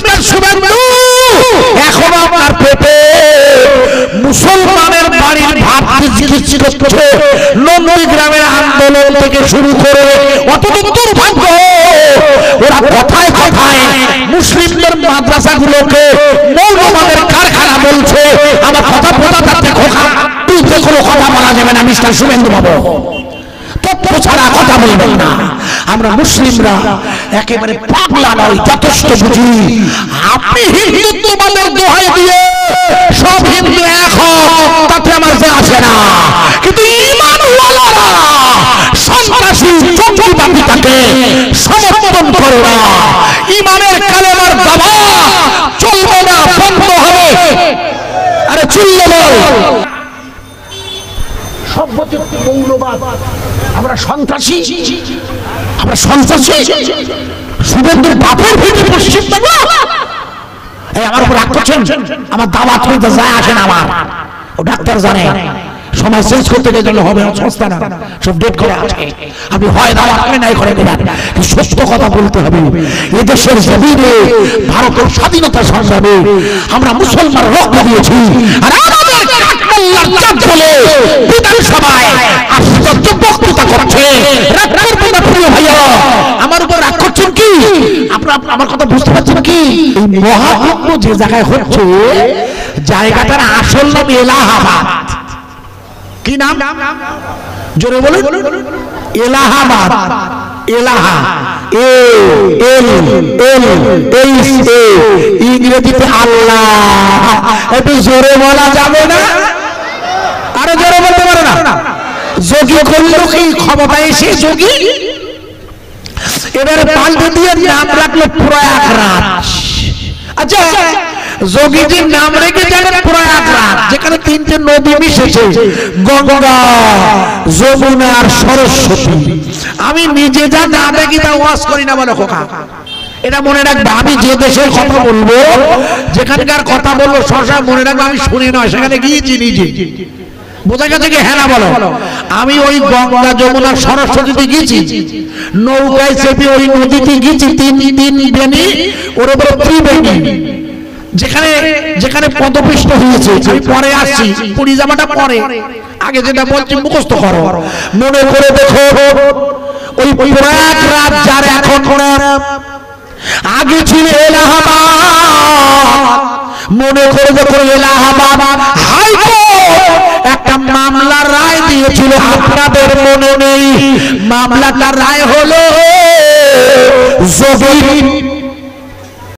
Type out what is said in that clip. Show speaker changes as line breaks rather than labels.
Mister Suvendu এখন আপনার পেটে মুসলমানের বাড়ির ভাত জিজ্ঞেস করছে। নন্দীগ্রামের আন্দোলন থেকে শুরু করে অতদূর দুর্ভাগ্য ওরা কথায় কথায় মুসলিমদের মাদ্রাসাগুলোকে মৌলবাদের কারখানা বলছে। আমার কথা বলা যাচ্ছে খোকা, তুই যে কোনো কথা বলা যাবে না মিস্টার শুভেন্দু বাবু, তথ্য ছাড়া কথা বলবেন না। আমরা মুসলিমরা একেবারে পাগলা নয়, যথেষ্ট বুঝি। আপনি হিন্দুত্ববাদের দোহাই দিয়ে সব হিন্দু এক হোক তাতে আমার যে আসে না, কিন্তু ঈমানওয়ালারা সন্ত্রাসী জঙ্গিবাদীকে সমর্থন করে না। ঈমানের কালেমার দাবা চলবে না, বন্ধ হবে। আরে চললে বল সভ্যতা মৌলবাদ, আমরা সন্ত্রাসী, আমরা সন্ত্রাসী। শুভেন্দুর বাপের ভিতরে পশ্চিম বাংলা এই আমার উপর রাগ করছেন। আমার দাওয়াত হইতে যায় আসেন, আমার ও ডাক্তার জানে সময় চেঞ্জ করতে গেলে হবে সংস্থা না, সব ডেট করে আছে। আপনি হয় দাওয়াত করে নাই করে দেবেন, সত্য কথা বলতে হবে। এদেশের জমিনে ভারতের স্বাধীনতা সংগ্রামে আমরা মুসলমান রক্ত দিয়েছি, আর আমাদের কাঠমোল্লার চাপ বলে বিধানসভায় আশ্চর্য বক্তৃতা করছে। প্রিয় ভাইয়া, আমার উপর রাগ করছেন কি? আপনারা আমার কথা বুঝতে পারছেন কি? মহাকুম্ভ যে জায়গায় হচ্ছে, জায়গাটার আসল নাম এলাহাবাদ। কি নাম? জোরে বলুন। এলাহাবাদ। এলাহা, ইংরেজিতে আল্লাহ। একটু জোরে বলা যাবে না? আরো জোরে বলতে পারে না? যোগী করল কি ক্ষমতা এসে যোগী এবারে পাল্টে দিয়ে নাম রাখলো প্রয়াগরাজ। আচ্ছা, যোগীজির নাম রেখে যাবেন প্রয়াগরাজ, যেখানে তিনটে নদী মিশেছে, গঙ্গা, যমুনা আর সরস্বতী। আমি নিজে যা না দেখি তা ওয়াজ করি না বলে খোকা, এটা মনে রাখবে। আমি যে দেশের কথা বলবো, যেখানকার কথা বলবো সবসময় মনে রাখবো আমি শুনি নয়, সেখানে গিয়েছি নিজে। বোঝা গেছে কি? হ্যাঁ না বলো। আমি ওই গঙ্গা, যমুনা, সরস্বতীতে গিয়েছি, নৌকায় চেপে ওই নদীতে গিয়েছি, তিন বেনি, ওর উপরে ত্রিবেণী, যেখানে যেখানে পদপিষ্ট হয়েছে। আমি পরে আসছি, পুরী জামাটা পরে, আগে যেটা বলছি মুখস্থ করো, মনে করে দেখো। ওই প্রয়াগরাজ যার এখন আগে ছিল এলাহাবাদ, মনে করে দেখো এলাহাবাদ হাইকোর্ট একটা মামলার রায় দিয়েছিল, আপনাদের মনে নেই? মামলাটার রায় হলো যোগী